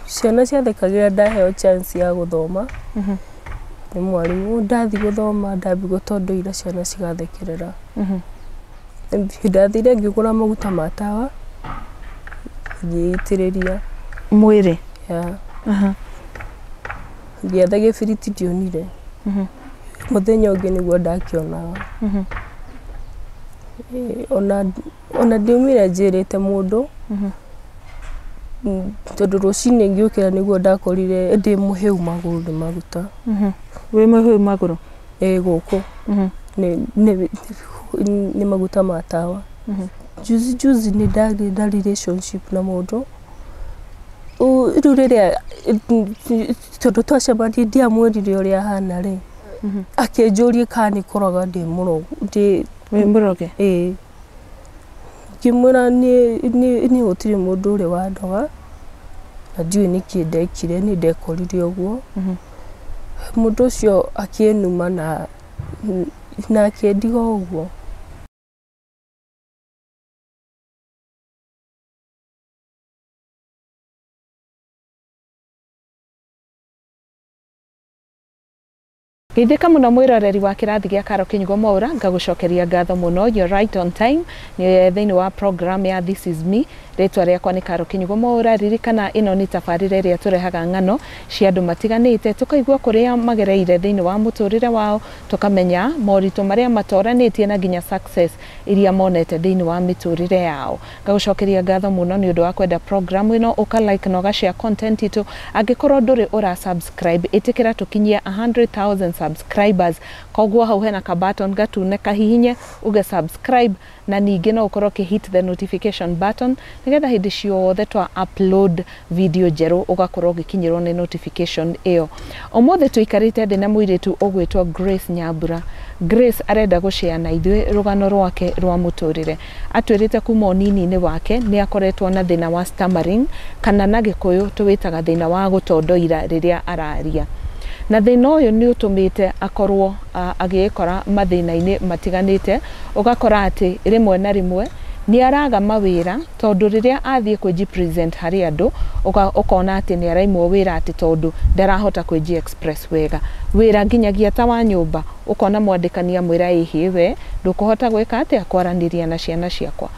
ciana ciathekagira ndaheo chance ya guthoma ni mwarimu ndathi guthoma ndambi gūtondoira ciana cigathekerera ndathire ngigura maguta ma tawa ngĩitĩrĩria mwĩrĩ ngĩetha gĩbiriti ndionire muthenya ũngĩ nĩguo ndakĩonaga ona ndiumire njĩrĩte mũndũ tondũ rũcinĩ ngĩũkĩra nĩguo ndakorire ndĩ mũhĩu magũrũ nĩ maguta wĩ mũhĩu magũrũ gũkũ nĩ maguta ma tawa juzi nĩ ndarĩ relationship na mũndũ rĩu rĩrĩa tondũ twacemania ndiamwĩrire ũrĩa ahana rĩ akĩnjũria kana nĩkoraga ndĩ mũrogo wĩ mũroge ngĩmwĩra nĩ gũtirĩ mũndũ ũrĩ wandoga na ndiũĩ nĩkĩ ndekire nĩ ndekorire ũguo mũndũ ũcio akĩnuma na akĩndiga ũguo Geithĩka mũno mwĩroreri wa kĩrathi gĩa Karo KINYUGO MWAURA ngagũcokeria ngatho mũno. You're right on time nĩ thĩinĩ wa program ya This Is Me. Rĩtwa rĩakwa nĩ Karo KINYUGO MWAURA. Ririkana ĩno nĩ tabarĩra ĩrĩa tũrehaga ng'ano cia andũ matiganĩte tũkaigua kũrĩa magereire thĩinĩ wa mũtũrĩre wao tũkamenya moritũ marĩa matoranĩtie na nginya success iria monete thĩinĩ wa mĩtũrĩre yao. Ngagũcokeria ngatho mũno nĩ ũndũ wa kwenda program ĩno ũka-like na ũgashare content itũ. Angĩkorwo ndũrĩ ũra-subscribe ĩtĩkĩra tũkinyie 100,000 subscribers koguo hau hena ka button gatune kahihinye uge subscribe na ningĩ no ũkorwo hit the notification button nigetha hĩndĩ ciothe twa upload video njerũ ũgakorwo ũgĩkinyĩrwo nĩ notification ĩyo. Ũmũthĩ tũikarĩte thĩ na mũirĩtu ũgwĩtwo Grace Nyambura. Grace arenda gũshare na ithuĩ rũgano rwake rwa mũtũrĩre. Atwĩrĩte kuma ũnini-inĩ wake nĩ akoretwo na thĩna wa stammering kana na Gĩkũyũ tũwĩtaga thĩna wa gũtondoira rĩrĩa araria. Na thĩna ũyũ nĩ ũtũmĩte akorwo agĩkora mathĩna-inĩ matiganĩte ũgakora atĩ rĩmwe na rĩmwe nĩ araga mawĩra tondũ rĩrĩa athiĩ kwĩji present harĩ andũ ũkona atĩ nĩ araimwo wĩra atĩ tondũ ndarahota kwĩji express wega wĩra nginyagia ta wa nyũmba ũkona mwandĩkania mwĩra ĩhĩ we ndũkũhota gwĩka atĩ akwaranĩria na ciana ciakwa.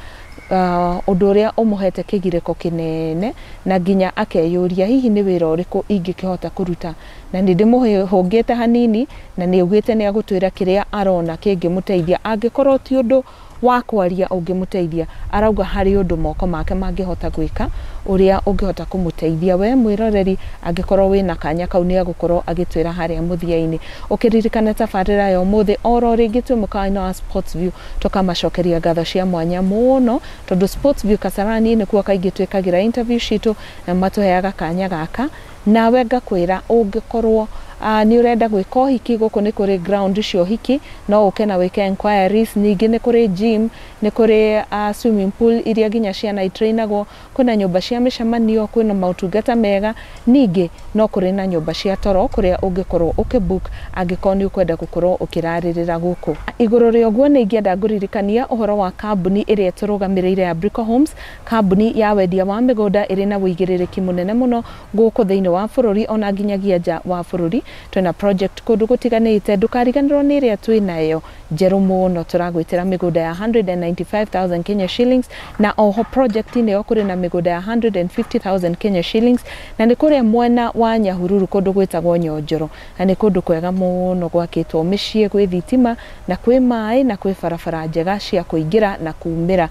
Ũndũ ũrĩa ũmũhete kĩgirĩko kĩnene na nginya akeyũria hihi nĩ wĩra ũrĩkũ ingĩkĩhota kũruta na nĩ ndĩmũhũngĩte hanini na nĩ augĩte nĩ agũtwĩra kĩrĩa arona kĩngĩmũteithia angĩkorwo ti ũndũ wa kwaria ũngĩmũteithia arauga harĩ ũndũ moko make mangĩhota gwĩka ũrĩa ũngĩhota kũmũteithia we mwĩroreri angĩkorwo wĩna kanya kau nĩ agũkorwo agĩtwĩra harĩa mũthia-inĩ. Ũkĩririkana tabarĩra ya ũmũthĩ oro rĩngĩ twĩ mũkawa-inĩ wa Sports View tũkamacokeria ngatho cia mwanya mũno tondũ Sports View Kasarani nĩkuo kaingĩ twĩkagĩra interview citũ na matũheaga kanya gaka nawe ngakwĩra ũngĩkorwo nĩ ũrenda gwĩka ũhiki gũkũ nĩ kũrĩ ground cia ũhiki no ũke na wĩke inquiries. Ningĩ nĩ kũrĩ gym nĩ kũrĩ swimming pool iria nginya ciana itrainagwo kwĩna nyũmba cia mĩcemanio kwĩna maũtungata mega. Ningĩ no kũrĩ na nyũmba cia toro kũrĩa ũngĩkorwo ũkĩbook angĩkorwo nĩ ũkwenda gũkorwo ũkĩrarĩrĩra gũkũ. Igũrũ rĩa ũguo nĩ ingĩenda ngũririkania ũhoro wa kambuni ĩrĩa tũrũgamĩrĩire ya Brico Homes, kambuni ya wendia wa mĩgũnda ĩrĩ na wĩigĩrĩrĩki mũnene mũno gũkũ thĩinĩ wa bũrũri ona nginyagia nja wa bũrũri. Twina project kũndũ gũtiganĩte ndũkariganĩrwo nĩ ĩrĩa twĩnayo njerũ mũno tũragwĩtĩra mĩgũnda ya 195,000 Kenya shillings na oho project inĩ yo kũrĩ na mĩgũnda ya 150,000 Kenya shillings na nĩ kũrĩa mwena wa Nyahururu kũndũ gwĩtagwo Nyonjoro na nĩ kũndũ kwega mũno gwakĩtwo mĩciĩ gwĩ thitima na kwĩ maĩ na kwĩ barabara njega cia kũingĩra na kumĩra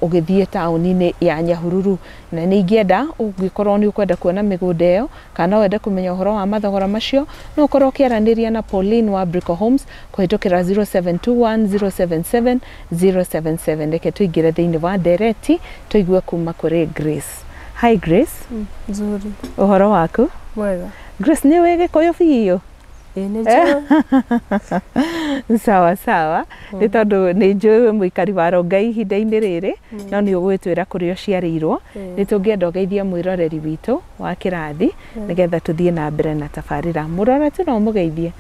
ũgĩthiĩ taũni-inĩ ya Nyahururu. Na nĩ ingĩenda ũngĩkorwo nĩ ũkwenda kuona mĩgũnda ĩyo kana wende kũmenya ũhoro wa mathogora macio no ũkorwo ũkĩaranĩria na Pauline wa Brico Homes kũhĩtũkĩra 0721077077. Reke tũingĩre thĩinĩ wa ndereti tũigue kuma kũrĩ Grace. Hi Grace. Nzuri. Ũhoro waku? Mwega. Grace nĩ wĩ Gĩkũyũ biũ? Nĩnjũĩ. Sawa sawa. Nĩ tondũ nĩ njũĩ mũikari wa Rongai ihinda-inĩ rĩrĩ no nĩ ũgwĩtwĩra kũrĩa ũciarĩirwo. Nĩ tũngĩenda ũgeithie mwĩroreri witũ wa kĩrathi nĩgetha tũthiĩ na mbere na tabarĩra. Mũroreti no mũgeithie?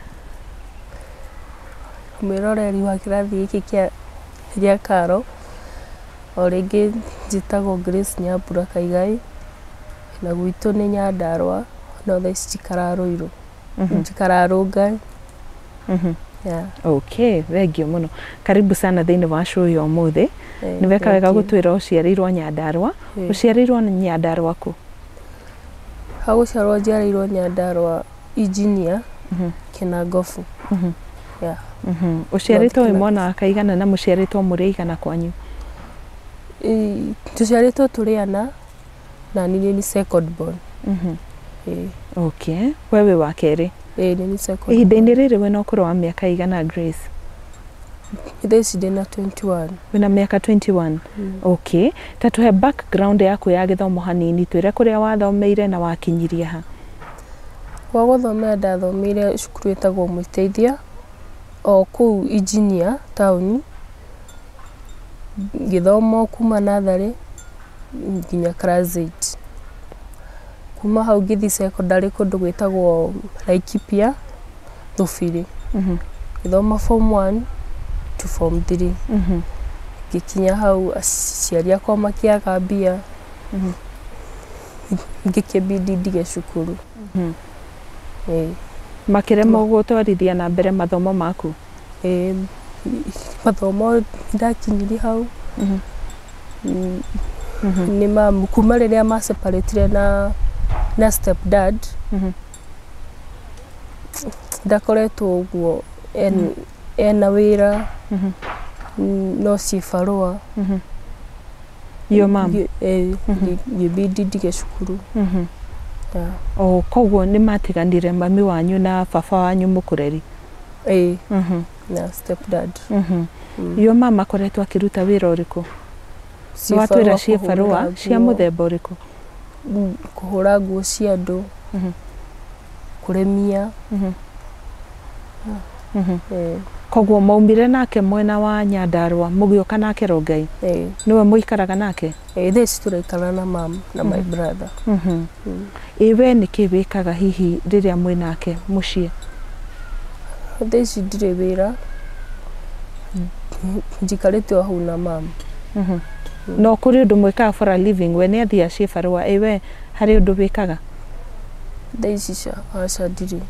Mwĩroreri wa kĩrathi gĩkĩ kĩa Karo o rĩngĩ njĩtagwo Grace Nyambura Kaigai na gwitũ nĩ Nyandarua no thaa ici njikaraga Ruiru yeah. Okay, thengio muno. Karibu sana thĩinĩ wa show ya ũmũthĩ. Nĩ weka wega gũtwĩra ũciarĩirwo Nyandarua. Ũciarĩirwo Nyandarua kũ? Ha gũciarwo njiarĩirwo Nyandarua Engineer Kĩnangobu. Yeah. Ũciarĩtwo wĩ mwana wa kaigana na mũciarĩtwo mũrĩ aigana kwanyu? Tũciarĩtwo tũrĩ ana na niĩ nĩ second born. Okay, wewe wa kerĩ? Nĩ second. Ihinda-inĩ rĩrĩ wĩna ũkũrũ wa mĩaka igana Grace? Thaa ici ndĩna 21. Wĩna mĩaka 21? Okay, ta tũhe background yaku ya gĩthomo hanini, twĩre kũrĩa wathomeire na wakinyirie ha? Kwa gũthomera ndathomeire cukuru ĩtagwo Mũteithia o kũu Engineer town, gĩthomo kuma natharĩ nginya class 8. Kuma hau ngĩthi secondary kũndũ gwĩtagwo Laikipia Thũbiri, gĩthoma form 1 to form 3. Ngĩkinya hau aciari akwa makĩaga mbia, ngĩkĩbidi ndige cukuru. Makĩremwo gũtwarithia na mbere mathomo maku? Mathomo ndakinyire hau nĩ mamu kuma rĩrĩa maseparatire na step dad, ndakoretwo ũguo ena wĩra no cibarũa. Yo mam? Ngĩbidi ndige cukuru. Koguo nĩ matiganire mami wanyu na baba wanyu mũkũreri? Na step dad. Yo mama akoretwo akĩruta wĩra ũrĩkũ? Watwĩra cibarũa cia mũthemba ũrĩkũ? Kũhũra nguo cia andũ, kũrĩmia. Koguo maumire nake mwena wa Nyandarua mũgĩũka nake Rongai? Nĩwe mũikaraga nake? Thaa ici tũraikara na mam na my brother. We nĩkĩ wĩkaga hihi rĩrĩa mwĩ nake mũciĩ? Thaa ici ndirĩ wĩra, njikarĩte o hau na mam. No kũrĩ ũndũ mwĩkaga for a living? We nĩ athiĩ cibarũa, we harĩ ũndũ wĩkaga? Thaa ici aca ndirĩ.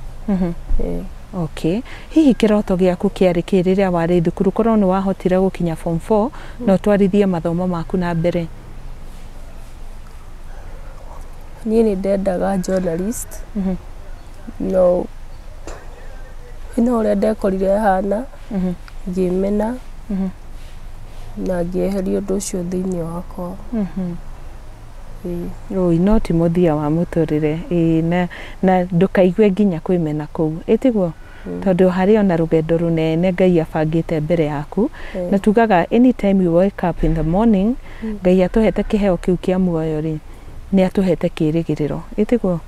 Okay, hihi kĩroto gĩaku kĩarĩ kĩ rĩrĩa warĩ thukuru, korwo nĩ wahotire gũkinya form 4 na ũtwarithie mathomo maku na mbere? Niĩ nĩ ndendaga journalist, no ũrĩa ndekorire hana ngĩmena na ngĩeheria ũndũ ũcio thĩinĩ wakwa. No ti mũthia wa mũtũrĩre, na ndũkaigue nginya kwĩmena kũu, ĩtiguo? Tondũ harĩ ona rũgendo rũnene Ngai abangĩte mbere yaku, na tugaga anytime you wake up in the morning, Ngai atũhete kĩheo kĩu kĩa muoyo rĩ, nĩ atũhete kĩrĩgĩrĩro, ĩtiguo?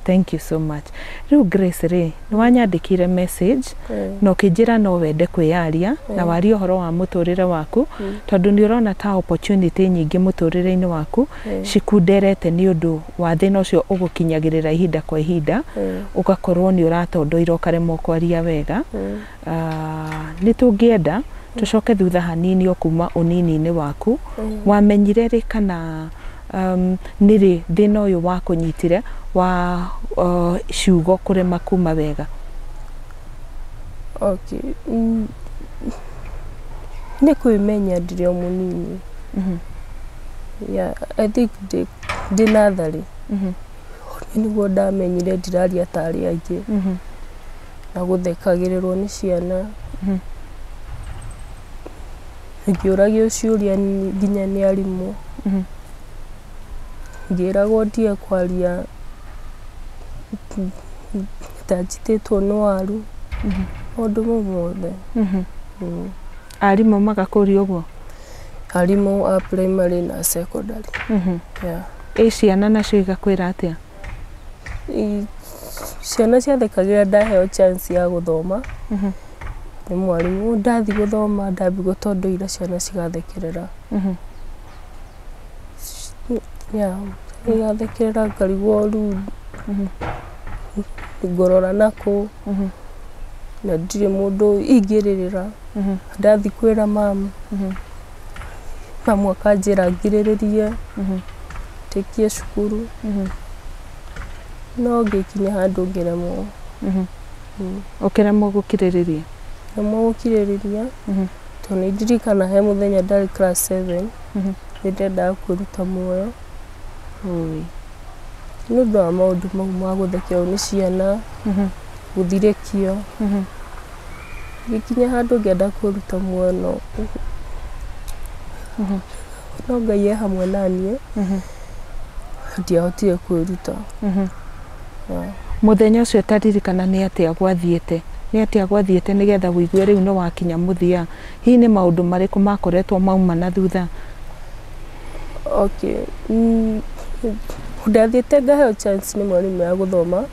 Thank you so much. Rĩu Grace rĩ, nĩ wanyandĩkire message na ũkĩnjĩra no wende kwĩyaria na warie ũhoro wa mũtũrĩre waku, tondũ nĩ ũrona ta opportunity nyingĩ mũtũrĩre-inĩ waku cikunderete nĩ ũndũ wa thĩna ũcio ũgũkinyagĩrĩra ihinda kwa ihinda, ũgakorwo nĩ ũratondoira ũkaremwo kwaria wega. Nĩ tũngĩenda tũcoke thutha hanini o kuma ũnini-inĩ waku, wamenyire rĩ kana nĩrĩ thĩna ũyũ wa kũnyitire wa ciugo kũrema kuma wega? Okay, nĩ kwĩmenya ndĩrĩ o mũnini. I think ndĩ natharĩ nĩguo ndamenyire ndiraria ta arĩa angĩ na gũthekagĩrĩrwo nĩ ciana. Ngĩũragio ciũria nginya nĩ arimũ, ngĩragwo ndige kwaria ta njitĩtwo nĩ waru, maũndũ mau mothe. Arimũ magakũria ũguo? Arimũ a primary na secondary. Ciana nacio igakwĩra atĩa? Ciana ciathekagĩra ndaheo chance ya gũthoma nĩ mwarimũ, ndathi gũthoma ndambi gũtondoira ciana cigathekerera. Igathekerera ngarigwo rĩu ngorora nakũ na ndirĩ mũndũ ingĩrĩrĩra. Ndathi kwĩra mamu, mamu akanjĩra ngirĩrĩrie, tekie cukuru no ngikinya handu ngiremwo ukiremwo gukiririria to ni ndirikana he muthenya ndari class 7 ndendaga kwiruta muoyo no ndo maundu mau ma guthekio ni ciana guthirekio ngikinya handu ngenda kwiruta muoyo no Ngai hamwe nanie ndiahotire kwiruta muthenya ucio taririkana ni atia gwathiete nigetha wigue riu no wakinya muthia hi ni maundu mariku makoretwo mauma na thutha okay ndathiete ngaheo chance ni mwarimu ya guthoma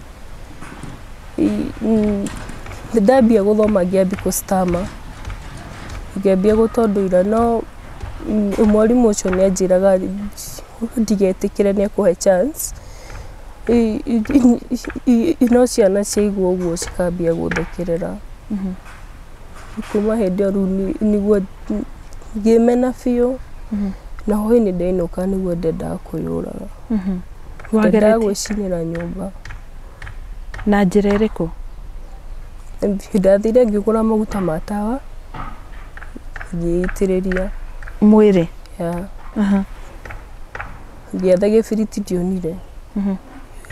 ndambia guthoma ngiambia ku stammer ngiambia gūtondoira no mwarimu ucio ni anjiraga ndigetikire ni akuhe chance ino ciana ciaigua uguo cikambia guthekerera kuma hindi o riu niguo ngimena biũ na hoi ni ndainuka niguo ndendaga kwĩyũraga ndendaga gwĩcinĩra nyũmba na njĩra ĩrĩkũ ndathire ngĩgũra maguta ma tawa ngĩitĩrĩria mwĩrĩ ngĩetha gĩbiriti ndionire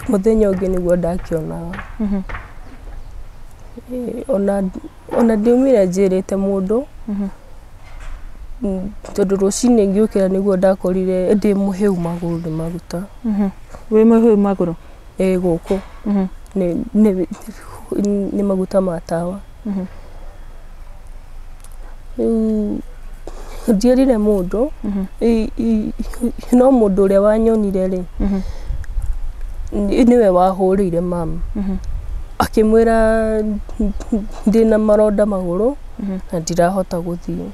muthenya ũngĩ niguo ndakĩonaga ona ndiumire njĩrĩte mũndũ tondu rũcinĩ ngĩũkĩra niguo ndakorire ndĩ mũhĩu magũrũ nĩ maguta wĩ mũhĩu magũrũ gũkũ nĩ maguta ma tawa ndierire mũndũ no mũndũ ũrĩa wanyonire rĩ niwe wahũrĩire mama akĩmwĩra ndĩna maronda magũrũ na ndirahota gũthiĩ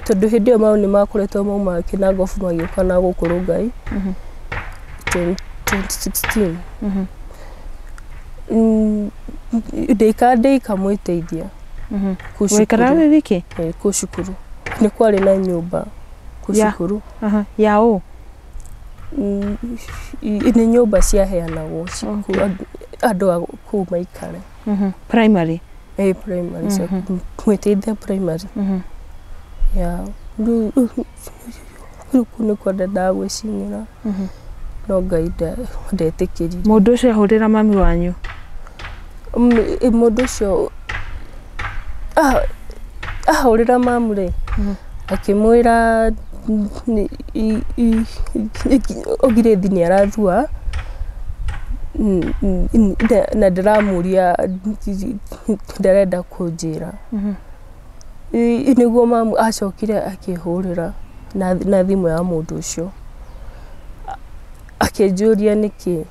tondu hindi ĩyo mau nĩ makoretwo mauma kĩnangobu magĩũka na gũkũrũ Ngai 2016 ndĩika mwĩteithia wĩkara wĩ wiki kũ cukuru nĩ kwarĩ na nyũmba kũ cukuru ya ũ nĩ nyũmba ciaheanagwo andũ a kũu maikare primary primary mwĩteithia primary rĩu nĩkuo ndendaga gwĩcinĩra no Ngai ndetĩkĩrire mũndũ ũcio ahũrĩra mami wanyu mũndũ ũcio ahũrĩra mamu rĩ akĩmwĩra Ogirĩthi nĩ arathua na ndĩramũria ndarenda kũnjĩra nĩguo mamu acokire akĩhũrĩra na thimũ ya mũndũ ũcio akĩnjũria nĩkĩ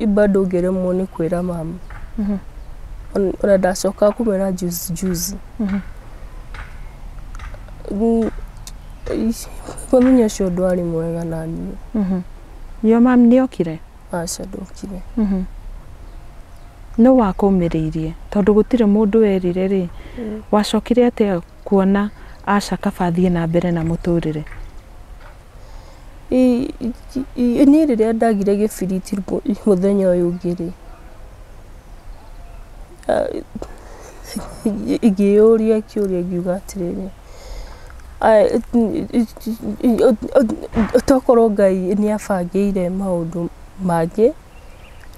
bado ngĩremwo nĩ kwĩra mamu ona ndacoka kũmwĩra juzi mũthenya ũcio ndwarĩ mwega naniĩ yo mamu nĩokire aca ndokire no wakũmĩrĩirie tondũ gũtirĩ mũndũ werire rĩ wacokire atĩa kuona aca kaba thiĩ na mbere na mũtũrĩre niĩ rĩrĩa ndagire gĩbiriti mũthenya ũyũ ũngĩ rĩ ngĩyũria kĩũria ngiuga atĩrĩrĩ tokorwo Ngai nĩ abangĩire maũndũ mangĩ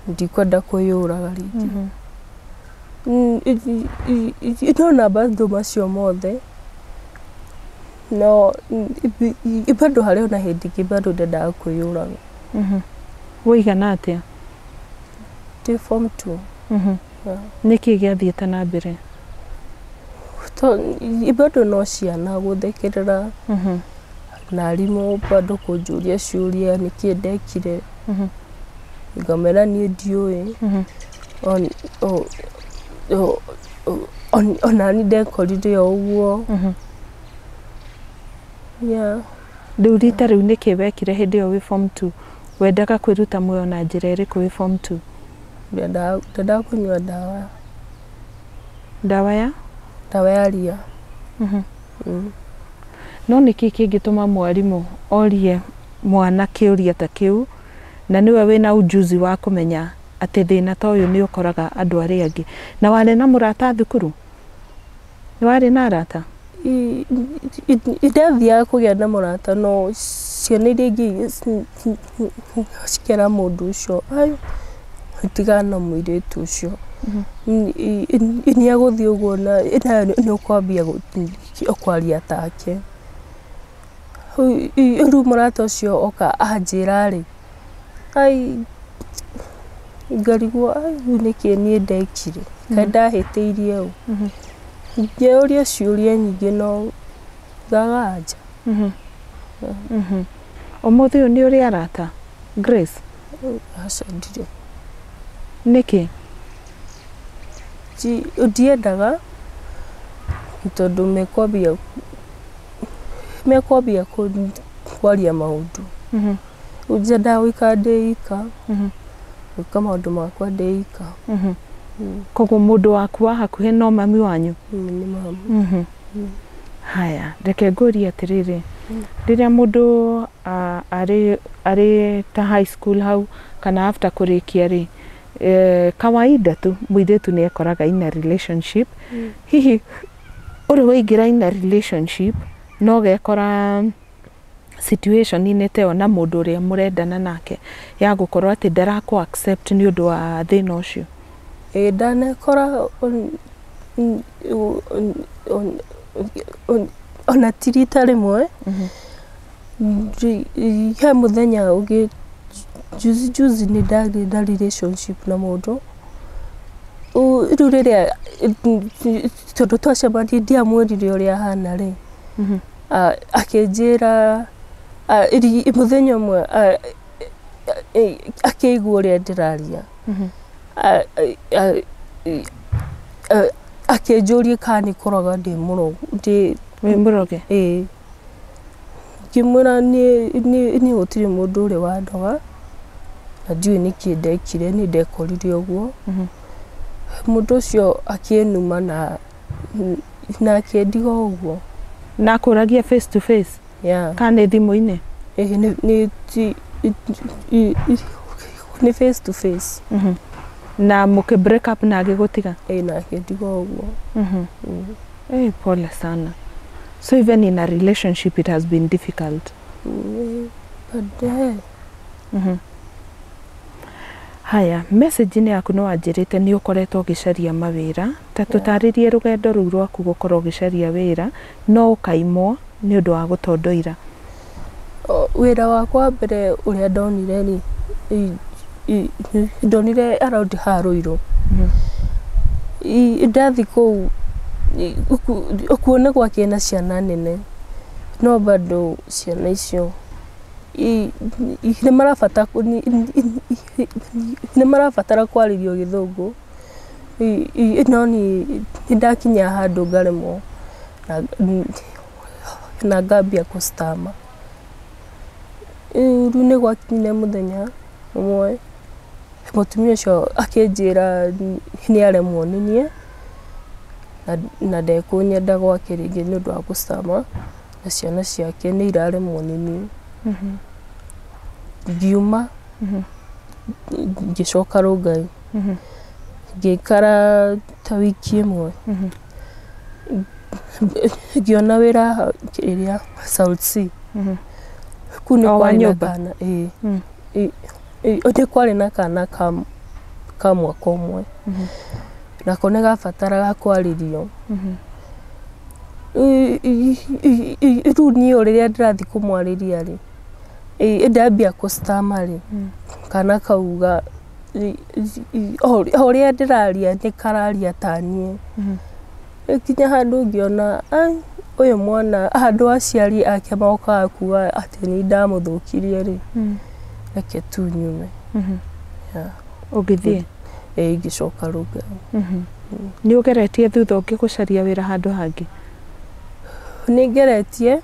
ndikwenda kwĩyũraga rĩngĩ ndona maũndũ macio mothe no bado harĩ ona hĩndĩ ĩngĩ bado ndendaga kwĩyũraga wĩigana atĩa ndĩ form 2 nĩkĩ gĩathiĩte na mbere bado no ciana gũthekerera na arimũ bado kũnjũria ciũria nĩkĩ ndekire ngamera niĩ ndiũĩ ona niĩ ndekorire o ũguo rĩu rita rĩu nĩkĩ wekire hĩndĩ ĩyo wĩ form 2 wendaga kwĩruta muoyo na njĩra ĩrĩkũ wĩ form 2 ndendaga kũnyua ndawa ya ria no niki kingituma mwarimu orie mwana kiuria ta kiu na niwe wina ujuzi wa kumenya ati thina ta uyu ni ukoraga andu ari angi na wale na murata thukuru ni wale na arata idethia kugia na murata no ciana iria ingi cikera mundu ucio ai tigana muiritu ucio ni aguthii uguo na ni ukwambia kwaria take ru murata ucio oka anjira ri ai ngarigwo ai niki ni ndekire kada heteirie u ngeuria ciuria nyingi no gagaja umuthi ni uri arata Grace acendire niki ji ndiendaga tondu mekwambia kwaria maundu ujenda wikadeika kama maundu makwa deika koguo mundu waku wa hakuhe no mami wanyu ni mama haya reke nguria atiriri riria mundu ari ta high school hau kana after kurikia ri kawaida tu muiretu ni ekoraga ina relationship hihi uri waingira ina relationship no gekora situation inete ona mundu uria murendana nake ya gukorwo ati ndaraku accept ni undu wa thina ucio ndanekora ona tirita rimwe he muthenya ugi juzi ni nda relationship na mundu riu riria tondu twacemania ndiamwirire uria hana ri akinjira muthenya umwe akigua uria ndiraria akinjuria kana koroga ndi muroge kimura ni utiri mundu uri wandoga na ndiwe niki ndekire ni ndekorire uguo mundu ucio akienuma na akendiga uguo na kuragia face to face kana thimu-ini ni face to face na muke break up na agigutiga na akendiga uguo pole sana. So even in a relationship it has been difficult. Haya, message ni yaku no wanjirite ni ukoretwo gicaria mawira ta tutaririe rugendo ru rwaku gukorwo gicaria wira no ukaimwo ni undu wa gutondoira wira wakwa mbere uria ndonire ni ndonire around Haruiru ndathi kou kuona gwake na ciana nene no bado ciana icio ni marabatara kwaririo githungu no ni ndakinya handu ngaremwo na ngambia kustammer riu ni gwakinyire muthenya umwe mutumia ucio akinjira ni aremwo ni nie na ndekunyenda gwake ringi ni undu wa kustammer na ciana ciake ni iraremwo ni nie ngiuma ngicoka Rungai ngikara ta wiki imwe ngiona wira iria South Sea kuni kwa nyumba ode kwari na kana kamwa komwe na kone gabatara kwaririo riu ni riria ndirathi kumwariria ri ndambia kustammer ri kana kauga oria ndiraria ni kararia tanie kinya handu ngiona ai uyu mwana handu aciari ake moka akuwa ati ni ndamuthukirie ri reke tu nyume ugithie ngicoka Rungai ni ugeretie thutha ngigucaria wira handu hangi ni ngeretie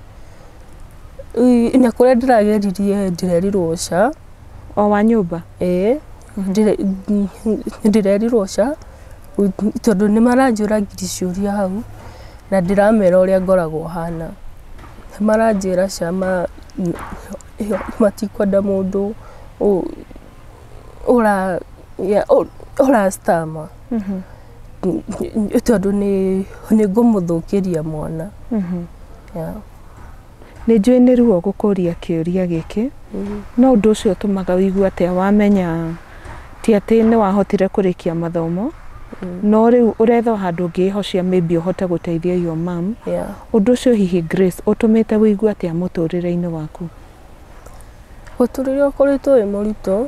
ina kuria ndirageririe ndirerirwo ca o wa nyumba ndirerirwo ca tondu ni maranjura ngiri ciuria hau na ndiramera uria ngoragwo hana maranjĩra cama matikwenda mũndũ ora stammer tondũ nĩ ngũmũthũkĩria mwana. Nĩ njũĩ nĩ ruo gũkũria kĩũria gĩkĩ, no ũndũ ũcio ũtũmaga wĩigue atĩa wamenya ti atĩ nĩ wahotire kũrĩkia mathomo, no rĩu ũretha handũ ũngĩhocia maybe ũhote gũteithia your mom. Ũndũ ũcio hihi Grace ũtũmĩte wĩigue atĩa mũtũrĩre-inĩ waku? Mũtũrĩre ũkoretwo wĩ mũritũ,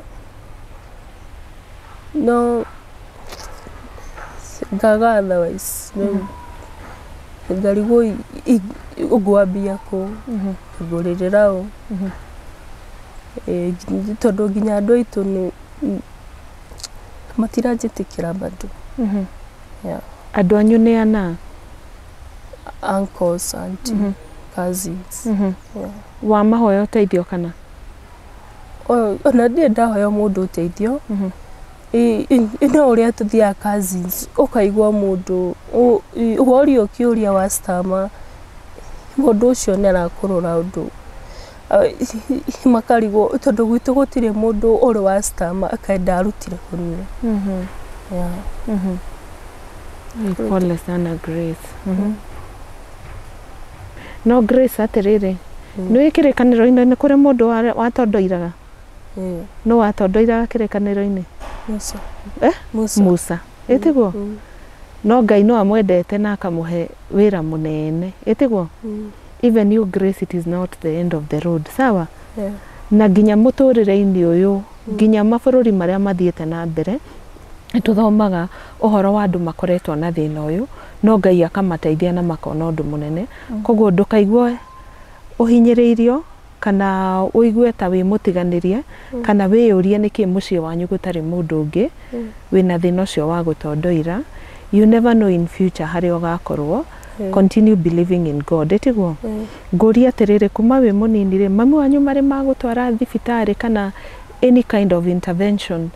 no ngaga otherwise ngarigwo ngwambia kũ ngũrĩrĩra ũ tondũ nginya andũ aitũ nĩ matiranjĩtĩkĩra bado. Andũ anyu nĩ ana? Uncles, auntie, cousins. Wamahoya ũteithio kana? Ona ndirĩ ndahoya mũndũ ũteithio. No ũrĩa tũthiaga cousins ũkaigua mũndũ worio kĩũria wa stammer, mũndũ ũcio nĩ arakũrora ũndũ makarigwo tondũ gwitũ gũtirĩ mũndũ ũrĩ wa stammer akaenda arutire kũniĩ. Pole sana Grace. No Grace atĩrĩrĩ, nĩ kĩrĩkanĩro-inĩ nĩ kũrĩ mũndũ watondoiraga? Nĩ watondoiraga kĩrĩkanĩro-inĩ? Musa. Ĩtiguo? No Ngai no amwendete na akamũhe wĩra mũnene. Ĩtiguo? Even you Grace, it is not the end of the road. Sawa? Na nginya mũtũrĩre-inĩ ũyũ, nginya mabũrũri marĩa mathiĩte na mbere, tũthomaga ũhoro wa andũ makoretwo na thĩna ũyũ, no Ngai akamateithia na makona ũndũ mũnene. Koguo ndũkaigue ũhinyĩrĩirio kana ũigue ta wĩ mũtiganĩrie, kana wĩyũrie nĩkĩ mũciĩ wanyu gũtarĩ mũndũ ũngĩ wĩna thĩna ũcio wa gũtondoira. You never know in future harĩa ũgakorwo. Continue believing in God. Ĩtiguo? Ngũria atĩrĩrĩ, kuma wĩ mũnini rĩ, mami wanyu marĩ magũtwara thibitarĩ kana any kind of intervention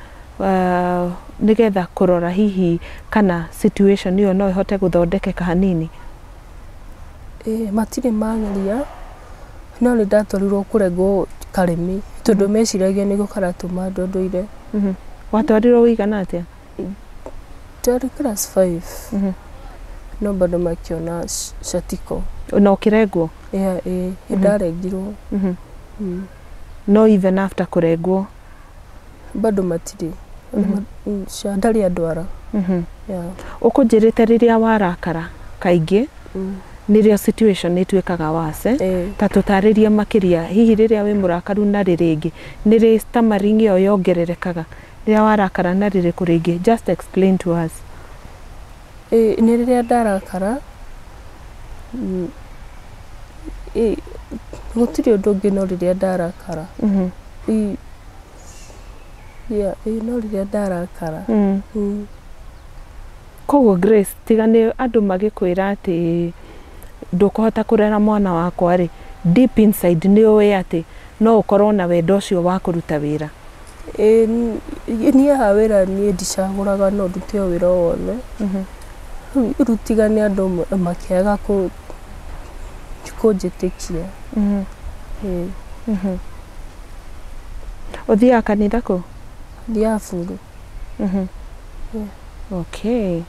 nĩgetha kũrora hihi kana situation ĩyo no ĩhote gũthondekeka hanini? Matirĩ mageria, no nĩ ndatwarirwo kũrengwo karĩmi tondũ meciragia nĩ gũkaratũma ndondoire. Watwarirwo wĩigana atĩa? Ndarĩ class 5. No bado makiona shatiko. Na ũkĩrengwo? Ndarengirwo. No even after kũrengwo? Bado matirĩ. Ndarĩ andwara. Ũkũnjĩrĩte rĩrĩa warakara kaingĩ nĩrĩo situation ĩtuĩkaga wase, ta tũtarĩrie makĩria hihi rĩrĩa wĩ mũrakaru na rĩrĩngĩ nĩrĩ stammering ĩyo yongererekaga rĩrĩa warakara na rĩrĩkũ rĩngĩ? Just explain to us. Nĩ rĩrĩa ndarakara gũtirĩ ũndũ ũngĩ no rĩrĩa ndarakara. No rĩrĩa ndarakara. Koguo Grace, tiga nĩ andũ magĩkwĩra atĩ ndũkũhota kũrera mwana wakwa rĩ, deep inside nĩ ũĩ atĩ no ũkorwo na wendo ũcio wa kũruta wĩra? Niĩ ha wĩra niĩ ndicagũraga no ndute o wĩra o wothe. Rĩu tiga nĩ andũ makĩaga kũnjĩtĩkia. Ũthiaga kanitha kũ? Thiaga Buru. Okay.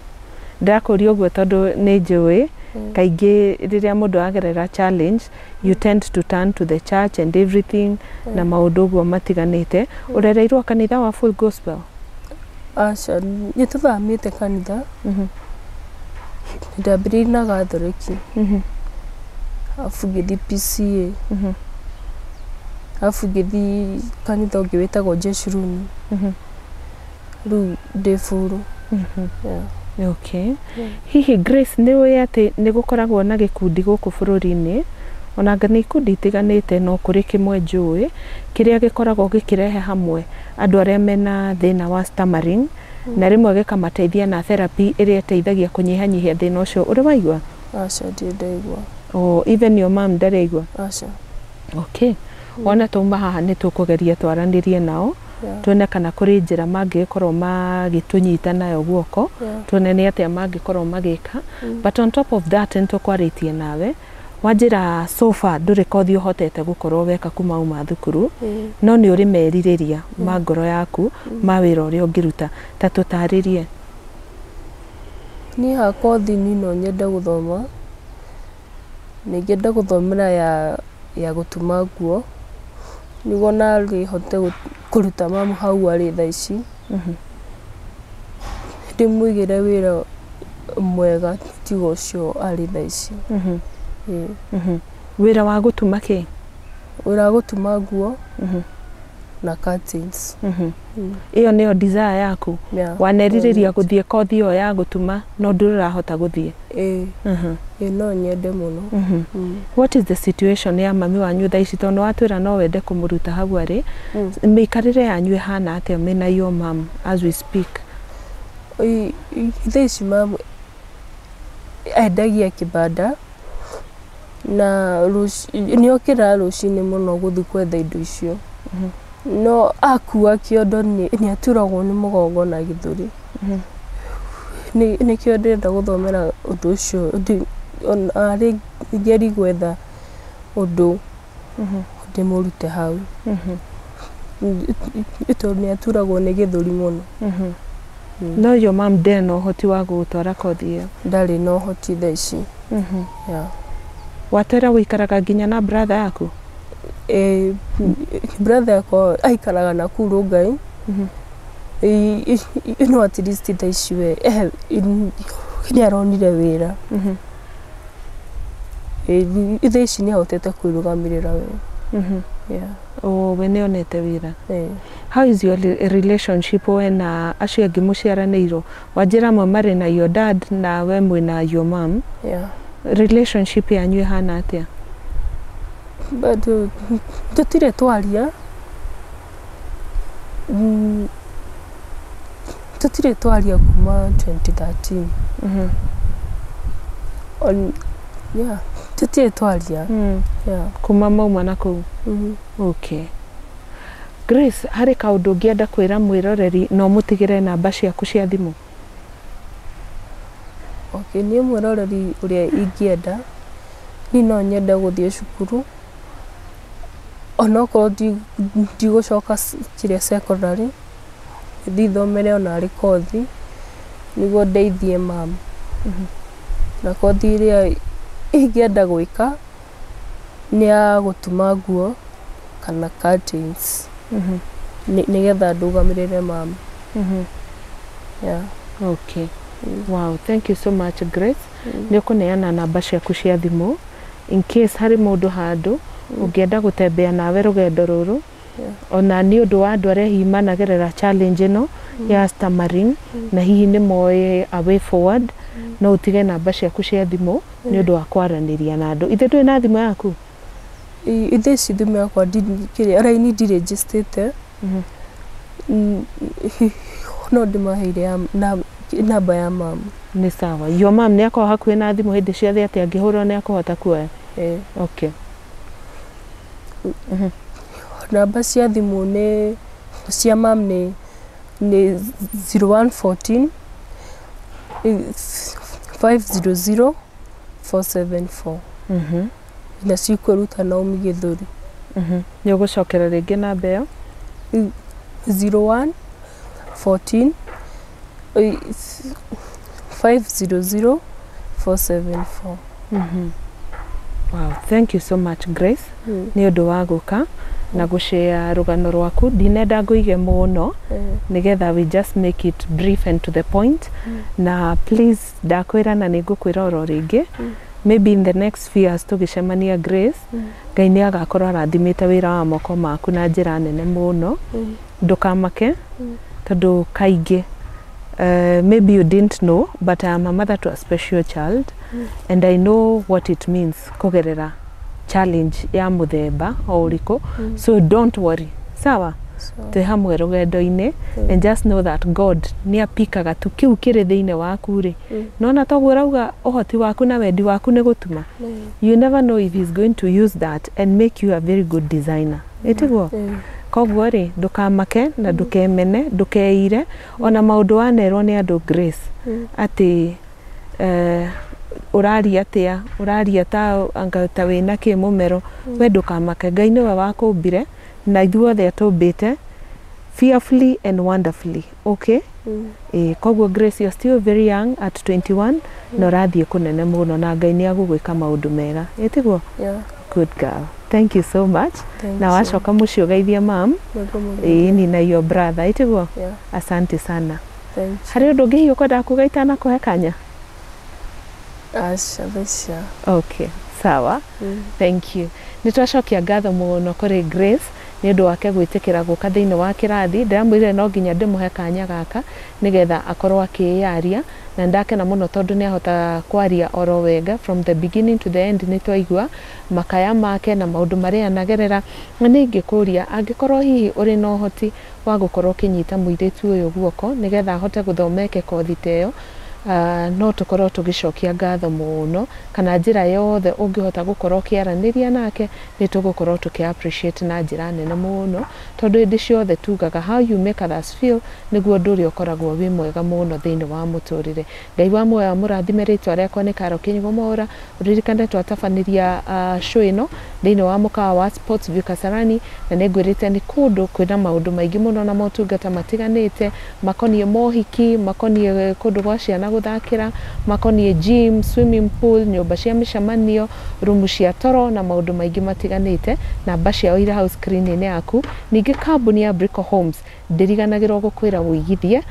Ndakũria ũguo tondũ nĩ njũĩ kaingĩ rĩrĩa mũndũ agerera challenge, you tend to turn to the church and everything, na maũndũ ũguo matiganĩte. Ũrereirwo kanitha wa Full Gospel? Aca, nĩ tũthamĩte kanitha. Ndambĩrĩirie na Gathoreki. Arabu ngĩthiĩ PCA. Arabu ngĩthiĩ kanitha ũngĩ wĩtagwo Jeshuruni. Rĩu ndĩ Buru. Okay. Hihi Grace, nĩ ũĩ atĩ nĩ gũkoragwo na gĩkundi gũkũ bũrũri-inĩ, onanga nĩ ikundi itiganĩte no kũrĩ kĩmwe njũĩ kĩrĩa gĩkoragwo gĩkĩrehe hamwe andũ arĩa mena thĩna wa stammering, na rĩmwe gĩkamateithia na therapy ĩrĩa ĩteithagia kũnyihanyihia thĩna ũcio. Ũrĩ waigua? Aca, ndirĩ ndaigua. Even your mom ndaraigua? Aca. Okay. Ona twauma haha nĩ tũkũgeria twaranĩrie nao tuone kana kũrĩ njĩra mangĩkorwo magĩtũnyita nayo guoko, tuone nĩ atĩa mangĩkorwo magĩka. But on top of that, nĩ tũkwarĩtie nawe wanjira sofa nduri kothi uhotete gukorwo weka kuma uma thukuru no ni uri meririria ma ngoro yaku ma wira uri ungiruta ta tutaririe ni ha kothi ni no nyenda guthoma ni ngenda guthomera ya gutuma nguo niguo nari hote kuruta mamu hau ari thaa ici ndimwigire wira mwega tiga ucio ari thaa ici wira wa gutuma ki wira wa gutuma nguo na curtains iyo niyo desire yaku waneririria guthie kothi iyo ya gutuma no ndurahota guthie no nyende muno what is the situation ya mami wanyu thaa ici tondu watwira no wende kumuruta hau ari mikarire yanyu hana atia mena your mom as we speak thaa ici mam endagia kibanda na ni okira rucini muno guthi kwetha indo icio no akua kiondo ni aturagwo ni mugongo na githuri ni kio ndenda guthomera undu ucio ari ngeri gwetha undu ndimurute hau ito ni aturagwo ni githuri muno no your mom then no hoti wa gutwara kothi iyo ndari no hoti thaa ici watera wikaraga nginya na brother yaku brother yako aikaraga na kuru ngai no at least thaa ici we ni aronire wira thaa ici ni ahotete kwirugamirira we we ni onete wira how is your relationship when acio angi muciaranĩirwo wanjira mwe mari na your dad na we mwina your mom relationship yanyu hana atia but tutire twaria kuma 2013 tutire twaria kuma mauma na kuu okay Grace hari kaundu ngienda kwira mwiroreri no mutigire namba ciaku cia thimu okay ni mwiroreri uria ingienda ni no nyenda guthie cukuru onoko ndigucoka kiria secondary thithomere ona ari kothi niguo ndeithie mam na kothi iria ingienda gwika ni ya gutuma nguo kana curtains nigetha ndugamirire mam okay wow thank you so much Grace ni kuneana namba ciaku cia thimu in case hari mundu handu ungienda gutembea nawe rugendo ruru ona ni undu wa andu aria himanagerera challenge no ya stammering na hihi ni moe a way forward no utige namba ciaku cia thimu ni undu wa kwaraniria na andu ithe ndui na thimu yaku ithe ci thimu yakwa ara ini ndi registered no ndimaheire namba ya mam ni sawa your mom ni akwa hakuhe na thimu hindi ciothe ati angihurwo ni akuhota kuoya okay namba cia thimu ni cia mam ni 0114 500 474 na cikuruta na umi githuri ni ugucokera ringi namba iyo 0114 500 474 wow thank you so much Grace ni undu wa guka na gushare rugano rwaku dinenda nguige muno nigetha we just make it brief and to the point na please ndakwira na ningukwira oro ringi maybe in the next few years tugicemania Grace Ngai ni agakorwo arathimite wira wa moko maku na njira nene muno ndukamake tondu kaingi maybe you didn't know but I am a mother to a special child and I know what it means kugerera challenge ya muthemba o uriku so don't worry sawa te hamwe rugendo-ini and just know that God ni apikaga tu kiu kiri thiine waku ri nona toguo rauga uhoti waku na wendi waku ni gutuma you never know if he's going to use that and make you a very good designer etiguo koguo ri ndukamake na ndukemene ndukeire ona maundu wanerwo ni andu Grace ati uraria atia uraria ta anga ta wina ki mūmero we ndukamake Ngai niwe wakumbire na ithuothe atumbite fearfully and wonderfully. Okay? Koguo Grace, you're still very young at 21 na urathie kunene muno na Ngai ni agugwika maundu mega. Etiguo? Yeah. Good girl. Thank you so much. Na wacoka mucio geithia mam. Ni na your brother. Etiguo? Yeah. Asante sana. Thank you. Hari undu ngi ukwenda kugaita na kuhe kanya? Asha. Okay. Sawa. Thank you. Nitwacokia ngatho muno kuri Grace ni undu wake gwitikira guka thiini wa kirathi. Ndiramwire no nginya ndimuhe kanya gaka nigetha akorwo akiyaria na ndakena muno tondu ni ahota kwaria oro wega from the beginning to the end. Nitwaigua makaya make na maundu maria anagerera na ningikuria angikorwo hihi uri no hoti wa gukorwo kinyita muiritu uyu guoko nigetha ahote guthomeke kothi teyo. No tukorwo tugicokia ngatho muno kana njira yothe ungihota gukorwo kiaraniria nake ni tugukorwo tuki appreciate na njira nene muno tondu ndi ciothe tugaga how you make others feel niguo nduri ukoragwo wi mwega muno thiini wa muturire. Ngai wa moyo murathime ritwa riakwa ni Karo KINYUGO MWAURA. Uririkane twatabaniria show ino thiini wa mukawa wa Sports View Kasarani na ningwirite ni kundu kwina maundu maingi muno na motungata matiganite makonie mohiki makonie kundu gwa ciana guthakira makonie gym swimming pool nyumba cia micamanio rumu cia toro na maundu maingi matiganite na mbacia wīra house screen yaku. Ningi kambuni ya Brico Homes ndiriganagirwo gukwira wigithie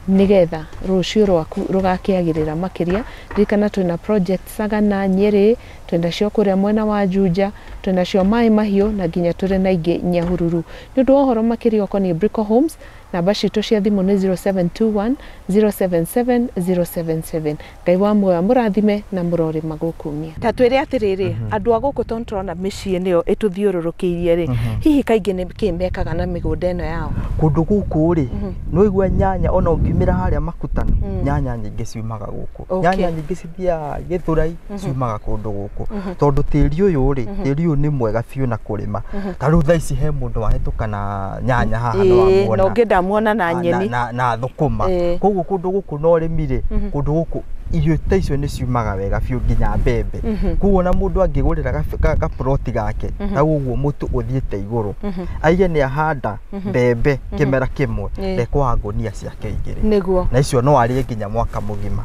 nigetha rucio rwaku rugakiagirira makiria. Ririkana twina project Sagana Nyeri, twina cio kuria mwena wa Juja, twina cio Mai Mahiu na nginya turi na ingi Nyahururu. Ni undu wa horo makiria okoni Brico Homes namba citu cia thimu ni 0721 077 077. Ngai wa moyo murathime na murore magukumia. Ta twire atiriri andu aguku tontrona micii niyo ituthiururukiirie ri hihi kaingi ni kimekaga na migunda eno yao kundu guku ri no igwa nyanya ona ungimira haria makutano nyanya nyingi ciumaga guku nyanya nyingi cithia Githurai ciumaga kundu guku tondu tiri uyu ri tiri uyu ni mwega fiu na kurima ta ru tha ici he mundu wahetuka na nyanya haha no amwona no ngenda muona na nyeni na thukuma koguo kundu guku no rimire kundu guku irio ta icio ni ciumaga wega fiu nginya mbembe koguo na mundu angigurira ga plot gake ta uguo mutu uthiete iguru aige ni ahanda mbembe kimera kimwe ndekwa ngonia ciake igiri niguo na icio no arie nginya mwaka mugima